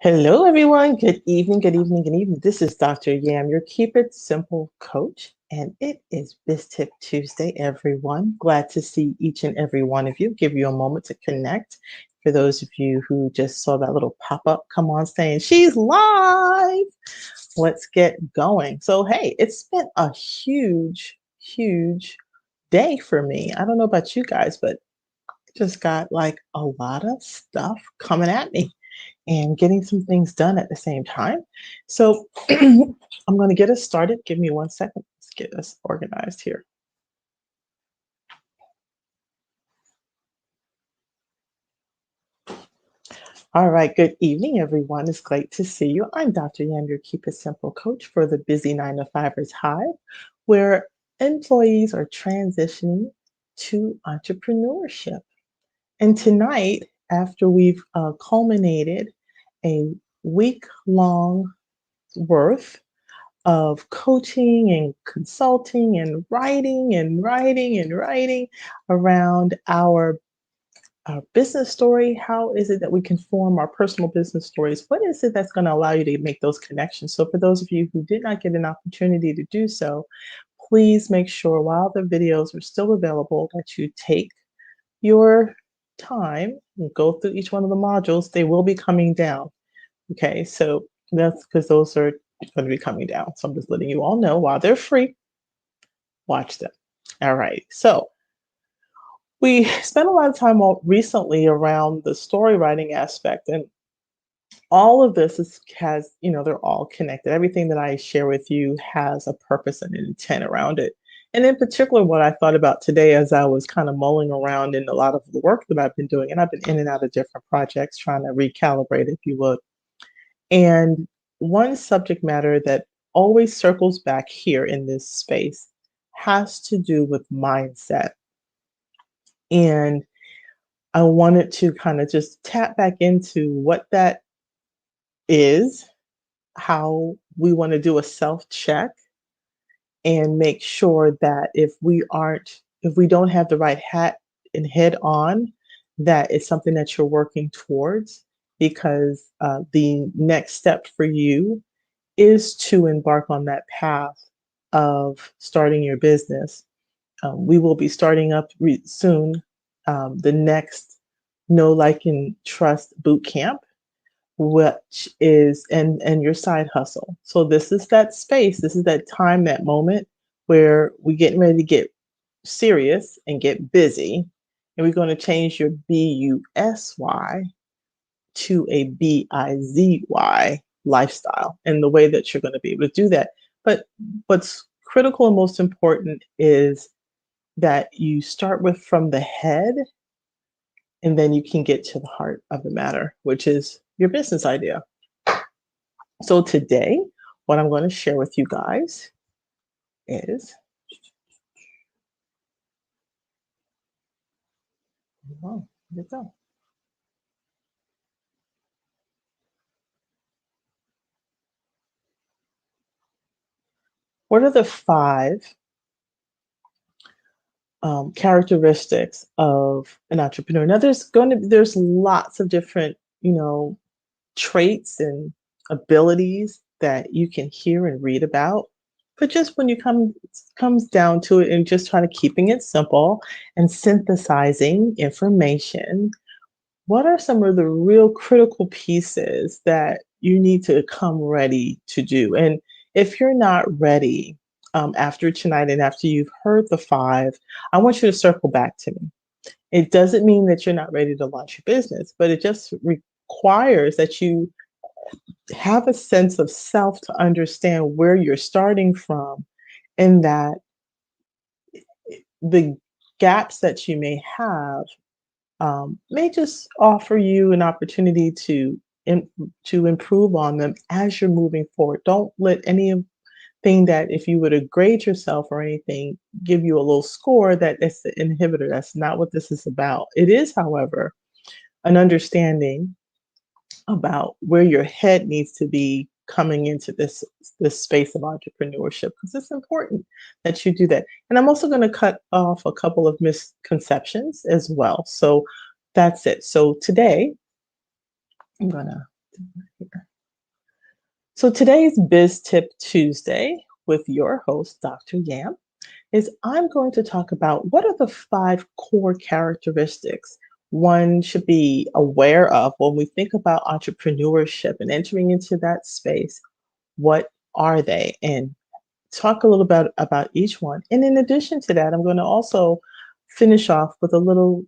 Hello, everyone. Good evening, good evening, good evening. This is Dr. Yam, your Keep It Simple coach, and it is Biz Tip Tuesday, everyone. Glad to see each and every one of you. Give you a moment to connect. For those of you who just saw that little pop up, come on saying she's live. Let's get going. So, hey, it's been a huge day for me. I don't know about you guys, but I just got like a lot of stuff coming at me and getting some things done at the same time. So I'm going to get us started. Give me 1 second. Let's get us organized here. All right. Good evening, everyone. It's great to see you. I'm Dr. Yam, your Keep It Simple coach for the Busy 9 to 5ers Hive, where employees are transitioning to entrepreneurship. And tonight, after we've culminated a week long worth of coaching and consulting and writing around our business story. How is it that we can form our personal business stories? What is it that's going to allow you to make those connections? So, for those of you who did not get an opportunity to do so, please make sure while the videos are still available that you take your time and go through each one of the modules. They will be coming down. Okay, so that's because those are going to be coming down. So I'm just letting you all know while they're free, watch them. All right. So we spent a lot of time recently around the story writing aspect, and all of this they're all connected. Everything that I share with you has a purpose and an intent around it. And in particular, what I thought about today as I was kind of mulling around in a lot of the work that I've been doing, and I've been in and out of different projects trying to recalibrate, if you would. And one subject matter that always circles back here in this space has to do with mindset. And I wanted to kind of just tap back into what that is, how we want to do a self check and make sure that if we don't have the right hat and head on, that it's something that you're working towards because the next step for you is to embark on that path of starting your business. We will be starting up soon the next Know, Like, and Trust boot camp, which is and your side hustle. So this is that space. This is that time, that moment where we're getting ready to get serious and get busy, and we're going to change your BUSY to a BIZY lifestyle and the way that you're going to be able to do that. But what's critical and most important is that you start with from the head and then you can get to the heart of the matter, which is your business idea. So today, what I'm going to share with you guys is oh, here we go. What are the five characteristics of an entrepreneur? Now, there's lots of different traits and abilities that you can hear and read about, but just when you comes down to it and just trying to keeping it simple and synthesizing information, what are some of the real critical pieces that you need to come ready to do? And if you're not ready after tonight and after you've heard the five, I want you to circle back to me. It doesn't mean that you're not ready to launch your business, but it just requires that you have a sense of self to understand where you're starting from and that the gaps that you may have may just offer you an opportunity to improve on them as you're moving forward. Don't let anything that if you were to grade yourself or anything give you a low score that it's the inhibitor. That's not what this is about. It is, however, an understanding about where your head needs to be coming into this space of entrepreneurship because it's important that you do that. And I'm also going to cut off a couple of misconceptions as well. So that's it. So today I'm gonna So today's Biz Tip Tuesday with your host, Dr. Yam, is I'm going to talk about what are the five core characteristics one should be aware of when we think about entrepreneurship and entering into that space. What are they? And talk a little bit about each one. And in addition to that, I'm going to also finish off with a little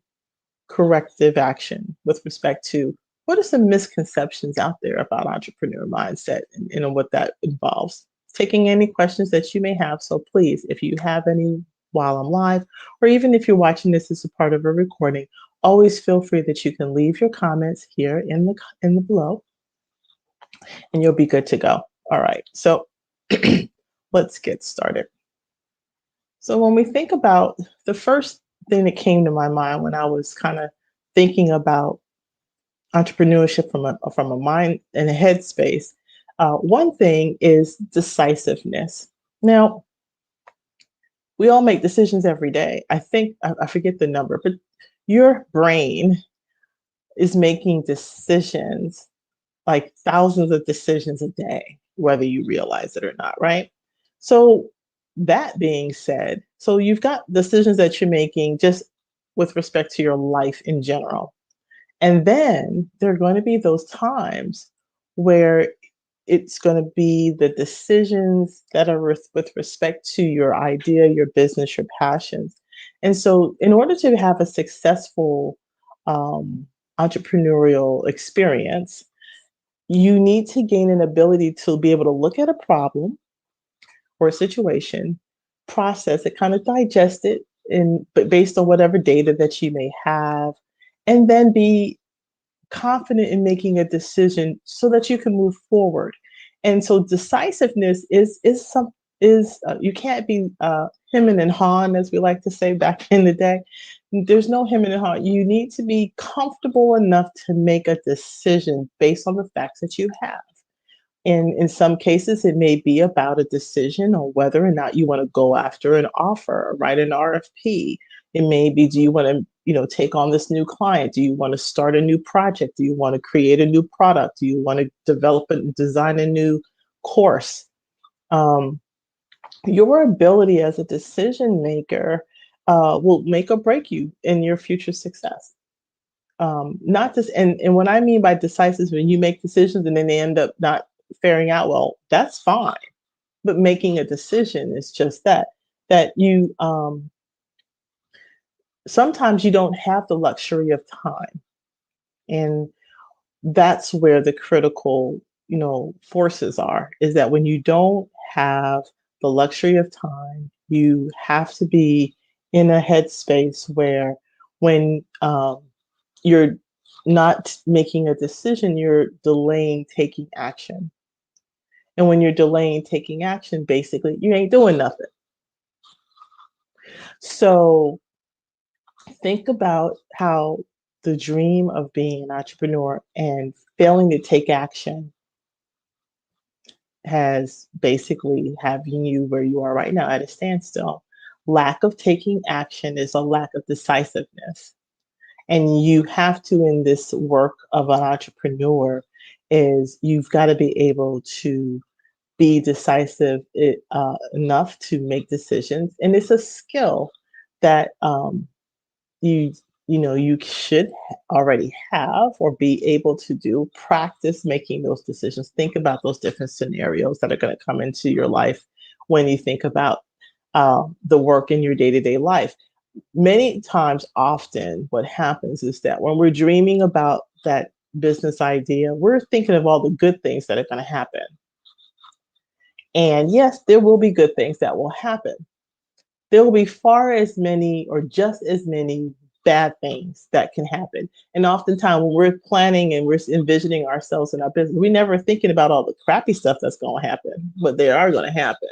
corrective action with respect to what are some misconceptions out there about entrepreneur mindset and what that involves. Taking any questions that you may have. So please, if you have any while I'm live, or even if you're watching this as a part of a recording, always feel free that you can leave your comments here in the below, and you'll be good to go. All right. So let's get started. So when we think about the first thing that came to my mind when I was kind of thinking about entrepreneurship from a mind and a headspace, one thing is decisiveness. Now, we all make decisions every day. I think I forget the number, but your brain is making decisions like thousands of decisions a day, whether you realize it or not, right? So that being said, so you've got decisions that you're making just with respect to your life in general. And then there are going to be those times where it's going to be the decisions that are with respect to your idea, your business, your passions. And so, in order to have a successful um, entrepreneurial experience, you need to gain an ability to be able to look at a problem or a situation, process it, kind of digest it, but based on whatever data that you may have, and then be confident in making a decision so that you can move forward. And so decisiveness is you can't be hemming and hawing, as we like to say back in the day. There's no hemming and hawing. You need to be comfortable enough to make a decision based on the facts that you have. And in some cases, it may be about a decision on whether or not you want to go after an offer, write an RFP. It may be, do you want to, take on this new client? Do you want to start a new project? Do you want to create a new product? Do you want to develop and design a new course? Um, your ability as a decision maker will make or break you in your future success. Not just and what I mean by decisive is when you make decisions and then they end up not faring out well, that's fine. But making a decision is just that you sometimes you don't have the luxury of time. And that's where the critical, forces are, is that when you don't have the luxury of time, you have to be in a headspace where when you're not making a decision, you're delaying taking action. And when you're delaying taking action, basically, you ain't doing nothing. So think about how the dream of being an entrepreneur and failing to take action has basically having you where you are right now at a standstill. Lack of taking action is a lack of decisiveness. And you have to, in this work of an entrepreneur, is you've got to be able to be decisive enough to make decisions. And it's a skill that you you should already have or be able to do. Practice making those decisions. Think about those different scenarios that are going to come into your life when you think about the work in your day-to-day life. Many times, often what happens is that when we're dreaming about that business idea, we're thinking of all the good things that are going to happen. And yes, there will be good things that will happen. There will be far as many or just as many bad things that can happen. And oftentimes when we're planning and we're envisioning ourselves in our business, we're never thinking about all the crappy stuff that's going to happen, but they are going to happen.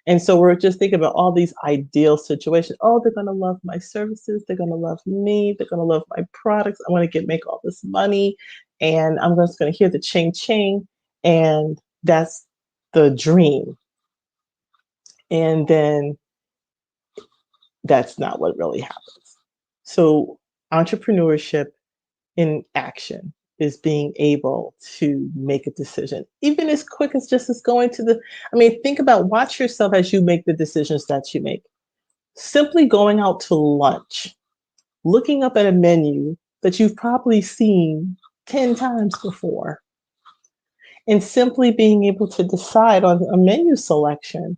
And so we're just thinking about all these ideal situations. Oh, they're going to love my services. They're going to love me. They're going to love my products. I want to make all this money. And I'm just going to hear the ching ching. And that's the dream. And then that's not what really happens. So entrepreneurship in action. is being able to make a decision, even as quick as just as going to the, I mean, think about, watch yourself as you make the decisions that you make. Simply going out to lunch, looking up at a menu that you've probably seen 10 times before, and simply being able to decide on a menu selection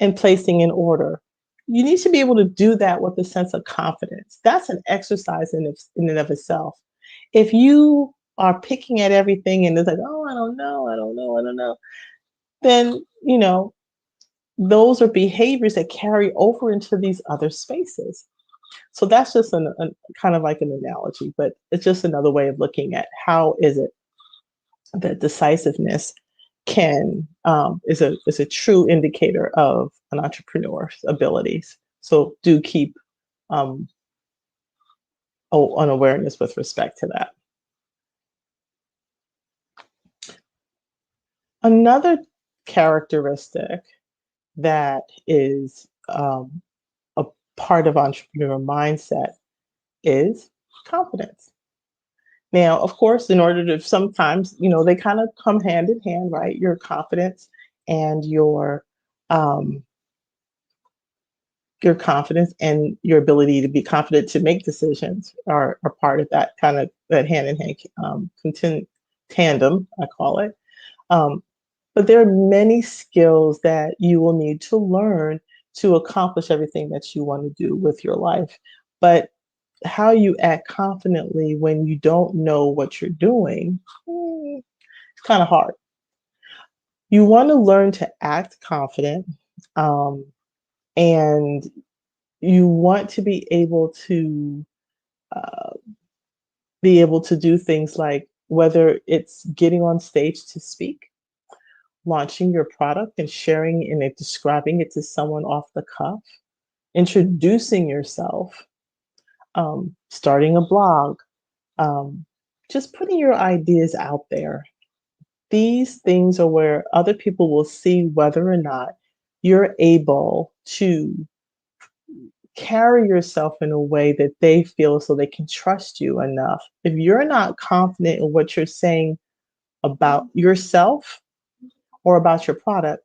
and placing an order. You need to be able to do that with a sense of confidence. That's an exercise in and of itself. If you are picking at everything and it's like, oh, I don't know, I don't know, I don't know, then, those are behaviors that carry over into these other spaces. So that's just an kind of like an analogy, but it's just another way of looking at how is it that decisiveness is a true indicator of an entrepreneur's abilities. So do keep um, an awareness with respect to that. Another characteristic that is a part of entrepreneur mindset is confidence. Now, of course, in order to sometimes, they kind of come hand in hand, right? Your confidence and um, your confidence and your ability to be confident to make decisions are part of that kind of that hand in hand tandem, I call it. Um, but there are many skills that you will need to learn to accomplish everything that you want to do with your life. But how you act confidently when you don't know what you're doing, it's kind of hard. You want to learn to act confident, um, and you want to uh, be able to do things like whether it's getting on stage to speak, launching your product and sharing and describing it to someone off the cuff, introducing yourself, starting a blog, um, just putting your ideas out there. These things are where other people will see whether or not you're able to carry yourself in a way that they feel so they can trust you enough. If you're not confident in what you're saying about yourself or about your product,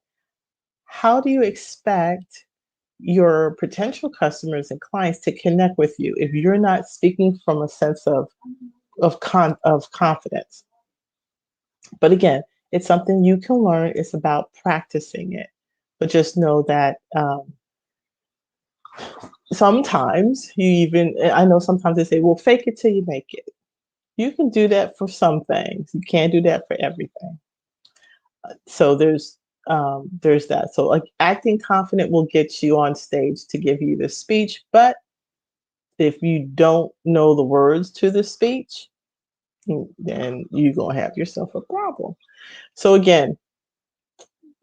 how do you expect your potential customers and clients to connect with you if you're not speaking from a sense of confidence? But again, it's something you can learn. It's about practicing it. But just know that sometimes I know sometimes they say, well, fake it till you make it. You can do that for some things. You can't do that for everything. So there's that. So like acting confident will get you on stage to give you the speech, but if you don't know the words to the speech, then you're gonna have yourself a problem. So again,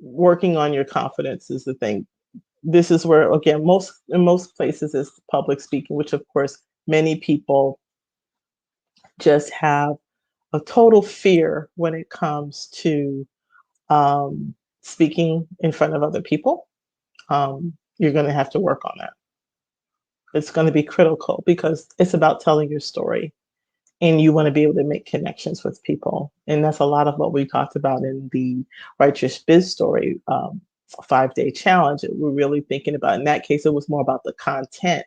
working on your confidence is the thing. This is where again in most places is public speaking, which of course many people just have a total fear when it comes to speaking in front of other people. You're going to have to work on that. It's going to be critical because it's about telling your story and you want to be able to make connections with people. And that's a lot of what we talked about in the Write Your Biz Story 5-day challenge. We're really thinking about, in that case, it was more about the content,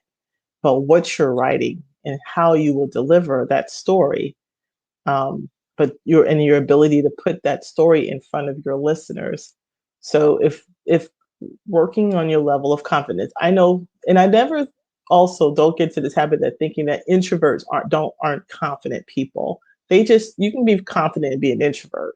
but what you're writing and how you will deliver that story. But your ability to put that story in front of your listeners. So if working on your level of confidence, I know, and I never also don't get to this habit of thinking that introverts aren't confident people. You can be confident and be an introvert.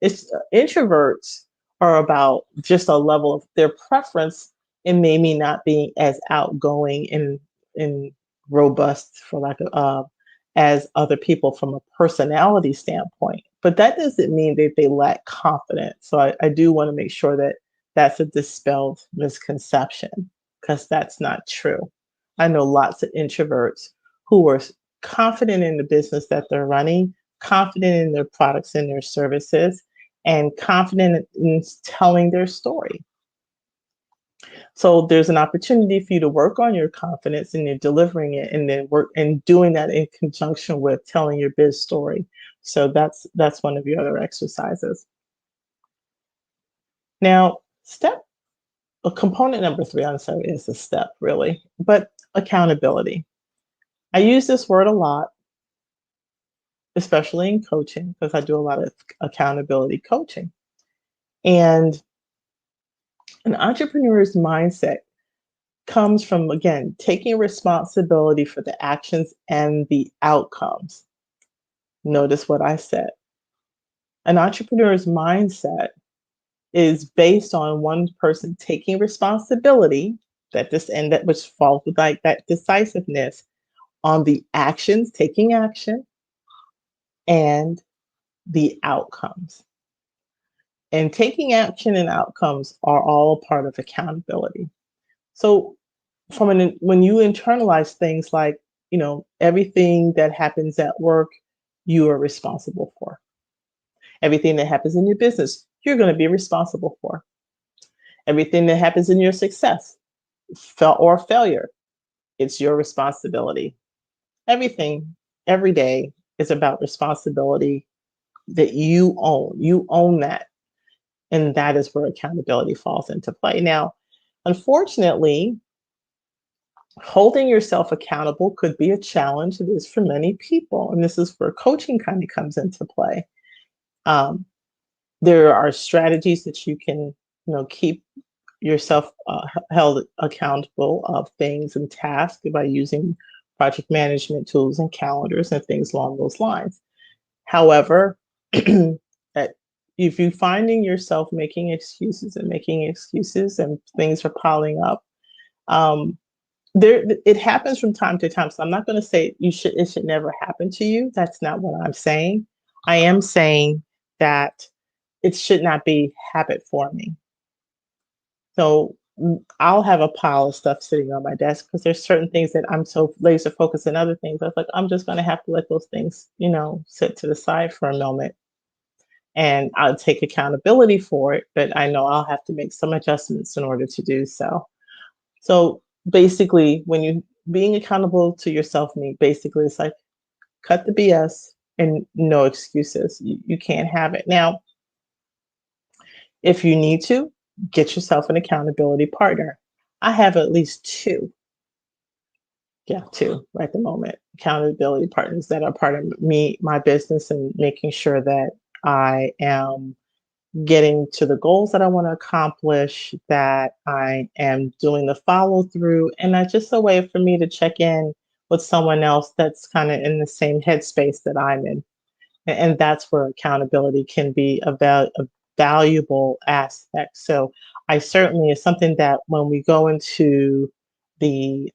It's introverts are about just a level of their preference and maybe not being as outgoing and robust, for lack of as other people from a personality standpoint. But that doesn't mean that they lack confidence. So I do want to make sure that that's a dispelled misconception because that's not true. I know lots of introverts who are confident in the business that they're running, confident in their products and their services, and confident in telling their story. So there's an opportunity for you to work on your confidence and you're delivering it and then work and doing that in conjunction with telling your biz story. So that's one of your other exercises. Now, component number three, I'm sorry, is a step really, but accountability. I use this word a lot, especially in coaching, because I do a lot of accountability coaching. And an entrepreneur's mindset comes from, again, taking responsibility for the actions and the outcomes. Notice what I said. An entrepreneur's mindset is based on one person taking responsibility that which falls with like that decisiveness on the actions, taking action, and the outcomes. And taking action and outcomes are all part of accountability. So when you internalize things like, everything that happens at work, you are responsible for. Everything that happens in your business, you're going to be responsible for. Everything that happens in your success or failure, it's your responsibility. Everything, every day is about responsibility that you own. You own that. And that is where accountability falls into play. Now, unfortunately, holding yourself accountable could be a challenge. It is for many people. And this is where coaching kind of comes into play. Um, there are strategies that you can, keep yourself held accountable of things and tasks by using project management tools and calendars and things along those lines. However, that if you're finding yourself making excuses and things are piling up, um, it happens from time to time. So I'm not going to say it should never happen to you. That's not what I'm saying. I am saying that it should not be habit forming. So I'll have a pile of stuff sitting on my desk because there's certain things that I'm so laser focused and other things. I was like, I'm just going to have to let those things, sit to the side for a moment, and I'll take accountability for it. But I know I'll have to make some adjustments in order to do so. So basically, when you being accountable to yourself, basically it's like cut the BS and no excuses. You can't have it. Now, if you need to, get yourself an accountability partner. I have at least two. Yeah, two right at the moment. Accountability partners that are part of my business, and making sure that I am getting to the goals that I want to accomplish, that I am doing the follow through, and that's just a way for me to check in with someone else that's kind of in the same headspace that I'm in. And that's where accountability can be a valuable aspect. So I certainly is something that when we go into the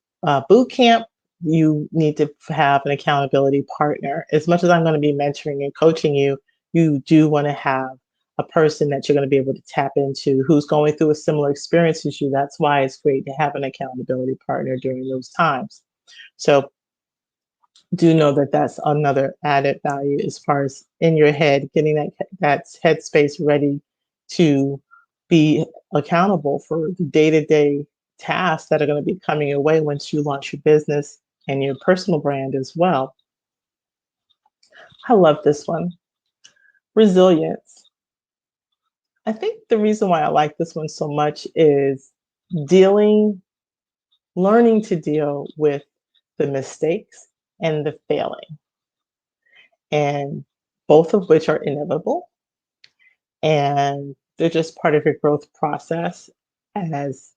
boot camp, you need to have an accountability partner. As much as I'm going to be mentoring and coaching you, you do want to have a person that you're going to be able to tap into who's going through a similar experience as you. That's why it's great to have an accountability partner during those times. So do know that that's another added value as far as in your head, getting that headspace ready to be accountable for the day-to-day tasks that are going to be coming your way once you launch your business and your personal brand as well. I love this one. Resilience. I think the reason why I like this one so much is learning to deal with the mistakes and the failing, and both of which are inevitable, and they're just part of your growth process as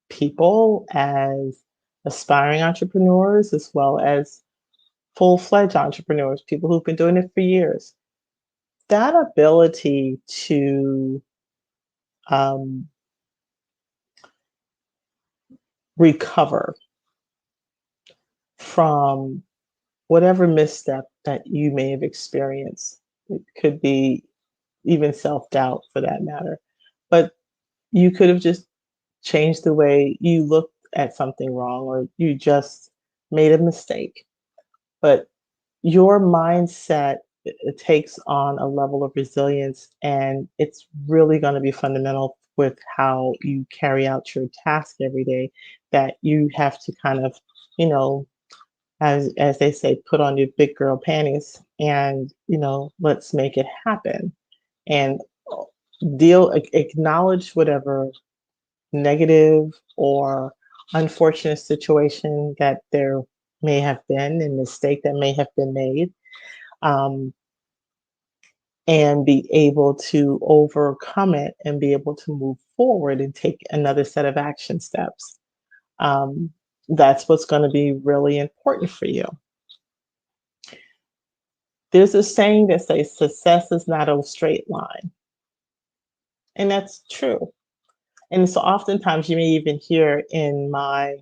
people, as aspiring entrepreneurs, as well as full-fledged entrepreneurs, people who've been doing it for years. That ability to um, recover from whatever misstep that you may have experienced. It could be even self-doubt for that matter. But you could have just changed the way you looked at something wrong, or you just made a mistake. But your mindset, it takes on a level of resilience, and it's really going to be fundamental with how you carry out your task every day, that you have to kind of, you know, as they say, put on your big girl panties and, let's make it happen. And acknowledge whatever negative or unfortunate situation that there may have been, and mistake that may have been made, um, and be able to overcome it and be able to move forward and take another set of action steps. Um, that's what's going to be really important for you. There's a saying that says success is not a straight line, and that's true. And so oftentimes you may even hear in my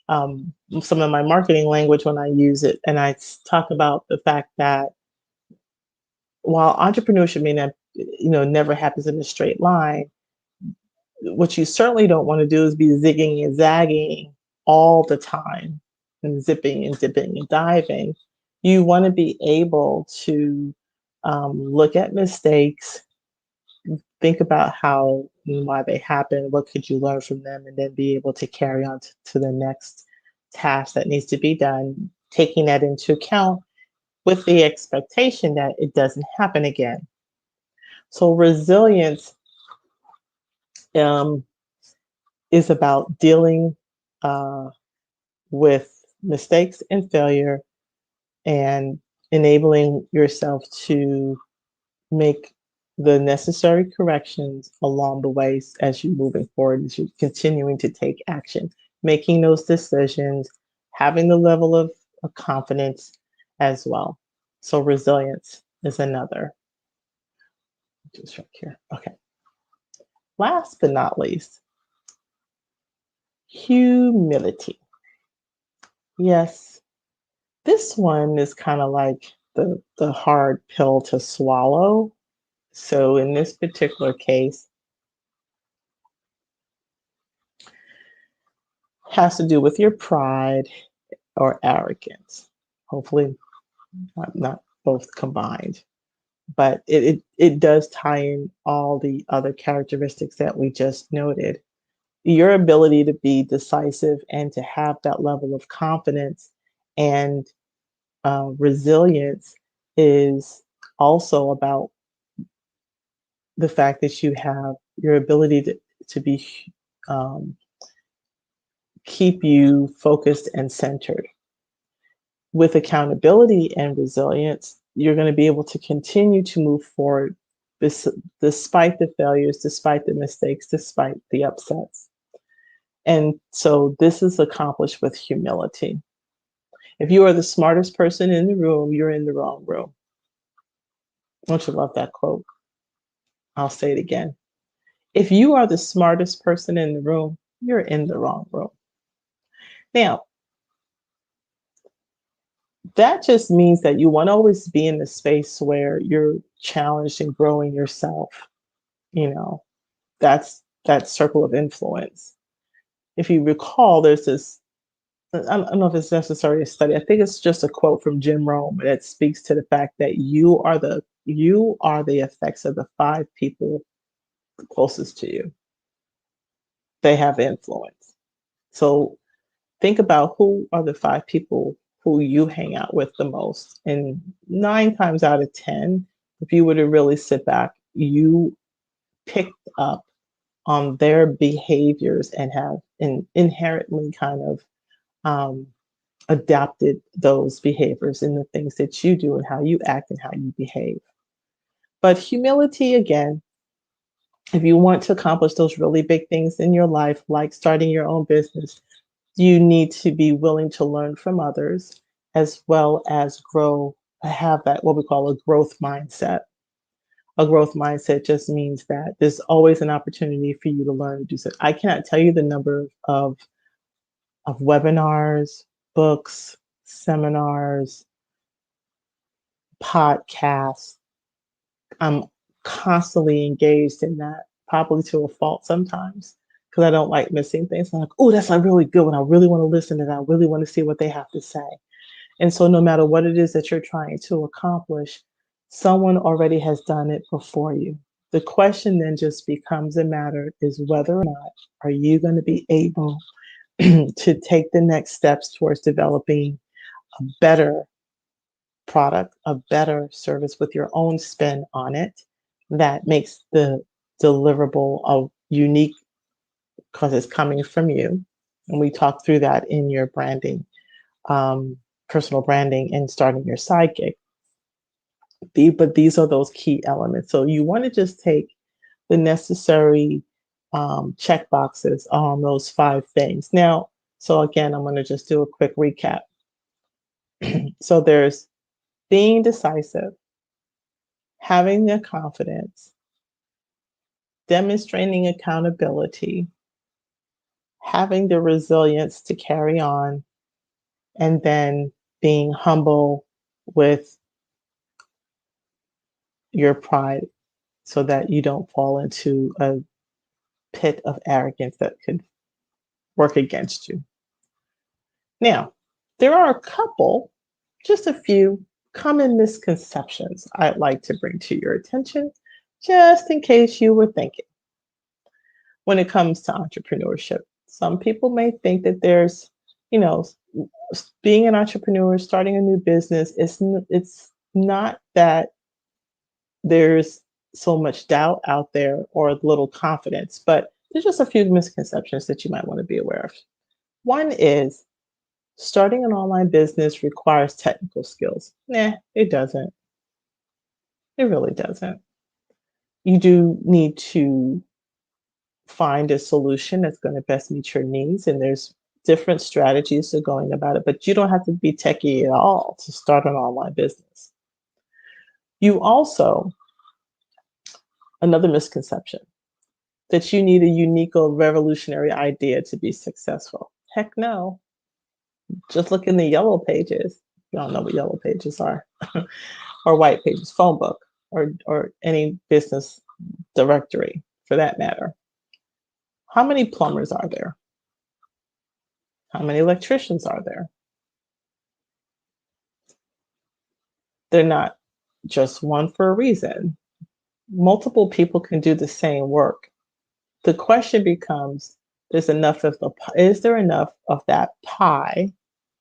some of my marketing language when I use it, and talk about the fact that while entrepreneurship may not, never happens in a straight line, what you certainly don't want to do is be zigging and zagging all the time and zipping and dipping and diving. You want to be able to look at mistakes, think about how and why they happen, what could you learn from them, and then be able to carry on to the next task that needs to be done, taking that into account with the expectation that it doesn't happen again. So resilience um, is about dealing uh, with mistakes and failure and enabling yourself to make the necessary corrections along the way as you're moving forward, as you're continuing to take action, making those decisions, having the level of confidence as well. So resilience is another. Just right here. Okay. Last but not least, humility. Yes, this one is kind of like the hard pill to swallow. So in this particular case, has to do with your pride or arrogance. Hopefully not both combined. But it does tie in all the other characteristics that we just noted. Your ability to be decisive and to have that level of confidence and resilience is also about the fact that you have your ability to be um, keep you focused and centered. With accountability and resilience, you're going to be able to continue to move forward despite the failures, despite the mistakes, despite the upsets. And so this is accomplished with humility. If you are the smartest person in the room, you're in the wrong room. Don't you love that quote? I'll say it again. If you are the smartest person in the room, you're in the wrong room. Now, that just means that you want to always be in the space where you're challenged and growing yourself. You know, that's that circle of influence. If you recall, there's this, I don't know if it's necessary to study. I think it's just a quote from Jim Rome that speaks to the fact that you are the effects of the five people closest to you. They have influence. So think about who are the five people who you hang out with the most. And 9 times out of 10, if you were to really sit back, you picked up on their behaviors and have inherently kind of um, adapted those behaviors in the things that you do and how you act and how you behave. But humility, again, if you want to accomplish those really big things in your life, like starting your own business, you need to be willing to learn from others as well as grow, have that what we call a growth mindset. A growth mindset just means that there's always an opportunity for you to learn to do so. I cannot tell you the number of webinars, books, seminars, podcasts. I'm constantly engaged in that, probably to a fault sometimes, because I don't like missing things. I'm like, oh, that's a really good one. I really want to listen and I really want to see what they have to say. And so no matter what it is that you're trying to accomplish, someone already has done it before you. The question then just becomes a matter is whether or not are you going to be able to take the next steps towards developing a better product, a better service with your own spin on it that makes the deliverable a unique because it's coming from you. And we talked through that in your branding, um, personal branding, and starting your side gig. But these are those key elements. So you want to just take the necessary check boxes on those 5 things. Now, so again, I'm going to just do a quick recap. So there's being decisive, having the confidence, demonstrating accountability, having the resilience to carry on, and then being humble with your pride so that you don't fall into a pit of arrogance that could work against you. Now, there are a couple, just a few common misconceptions I'd like to bring to your attention, just in case you were thinking when it comes to entrepreneurship. Some people may think that there's, you know, being an entrepreneur, starting a new business, it's not that there's so much doubt out there or little confidence, but there's just a few misconceptions that you might want to be aware of. One is starting an online business requires technical skills. Nah, it doesn't. It really doesn't. You do need to find a solution that's going to best meet your needs, and there's different strategies to going about it, but you don't have to be techie at all to start an online business. You also, another misconception, that you need a unique or revolutionary idea to be successful. Heck no. Just look in the yellow pages. You all know what yellow pages are, or white pages, phone book, or any business directory for that matter. How many plumbers are there? How many electricians are there? They're not just one for a reason. Multiple people can do the same work. The question becomes, is there enough of that pie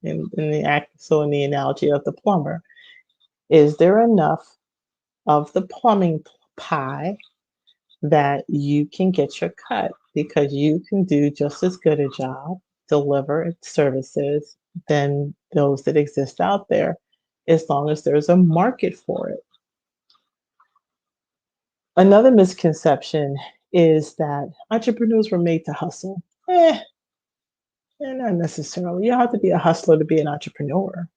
in in the analogy of the plumber, is there enough of the plumbing pie that you can get your cut because you can do just as good a job, deliver services than those that exist out there, as long as there's a market for it. Another misconception is that entrepreneurs were made to hustle. Not necessarily. You don't have to be a hustler to be an entrepreneur.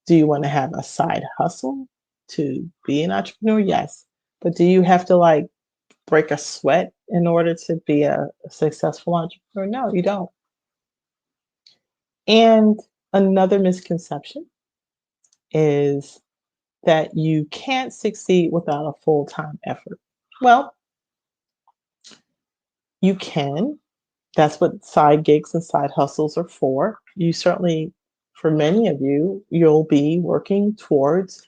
Do you want to have a side hustle to be an entrepreneur? Yes. But do you have to like break a sweat in order to be a successful entrepreneur? No, you don't. And another misconception is that you can't succeed without a full-time effort. Well, you can. That's what side gigs and side hustles are for. You certainly, for many of you, you'll be working towards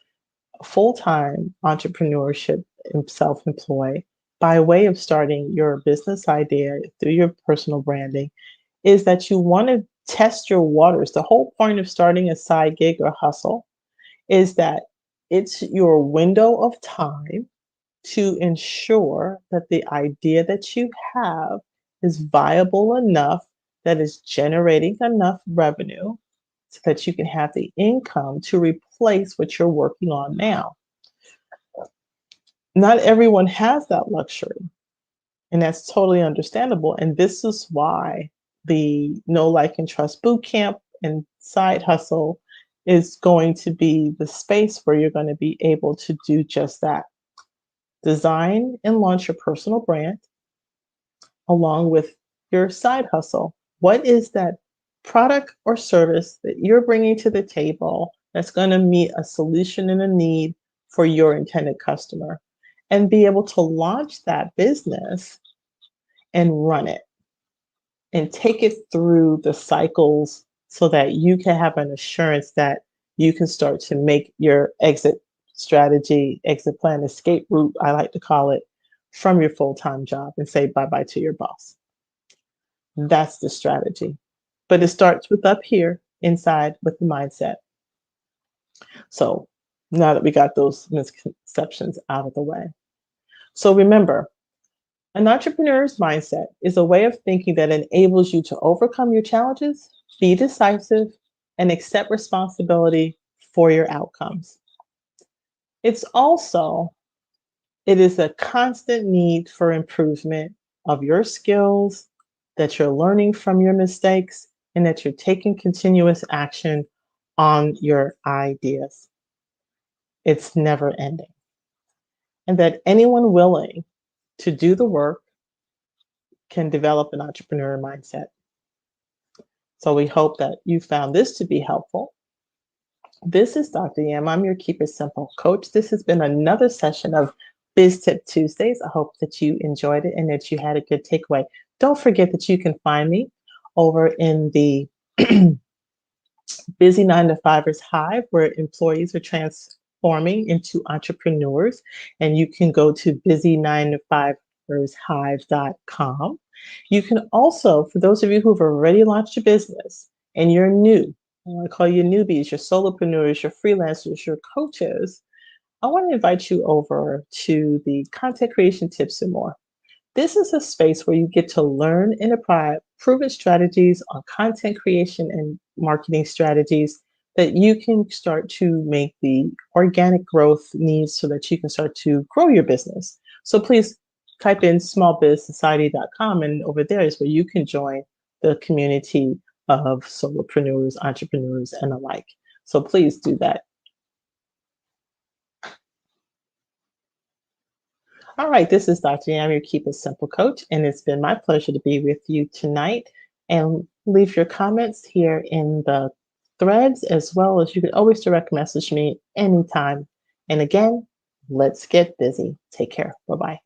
full-time entrepreneurship and self-employed by way of starting your business idea through your personal branding is that you want to test your waters. The whole point of starting a side gig or hustle is that it's your window of time to ensure that the idea that you have is viable enough, that is generating enough revenue so that you can have the income to replace what you're working on now. Not everyone has that luxury, and that's totally understandable. And this is why the Know, Like, and Trust Bootcamp and Side Hustle is going to be the space where you're going to be able to do just that. Design and launch your personal brand along with your side hustle. What is that product or service that you're bringing to the table that's going to meet a solution and a need for your intended customer? And be able to launch that business and run it and take it through the cycles so that you can have an assurance that you can start to make your exit strategy, exit plan, escape route, I like to call it, from your full-time job and say bye-bye to your boss. That's the strategy. But it starts with up here inside with the mindset. So now that we got those misconceptions out of the way. So remember, an entrepreneur's mindset is a way of thinking that enables you to overcome your challenges, be decisive, and accept responsibility for your outcomes. It's also it is a constant need for improvement of your skills, that you're learning from your mistakes, and that you're taking continuous action on your ideas. It's never ending. And that anyone willing to do the work can develop an entrepreneur mindset. So we hope that you found this to be helpful. This is Dr. Yam. I'm your Keep It Simple coach. This has been another session of Biz Tip Tuesdays. I hope that you enjoyed it and that you had a good takeaway. Don't forget that you can find me over in the Busy 9 to 5ers Hive, where employees are transforming into entrepreneurs. And you can go to busy9to5ershive.com. You can also, for those of you who've already launched your business and you're new, I want to call you newbies, your solopreneurs, your freelancers, your coaches, I want to invite you over to the Content Creation Tips and More. This is a space where you get to learn and apply proven strategies on content creation and marketing strategies that you can start to make the organic growth needs so that you can start to grow your business. So please type in smallbizsociety.com, and over there is where you can join the community of solopreneurs, entrepreneurs, and alike. So please do that. All right, this is Dr. Yam, your Keep It Simple coach, and it's been my pleasure to be with you tonight. And leave your comments here in the threads, as well as you can always direct message me anytime. And again, let's get busy. Take care. Bye bye.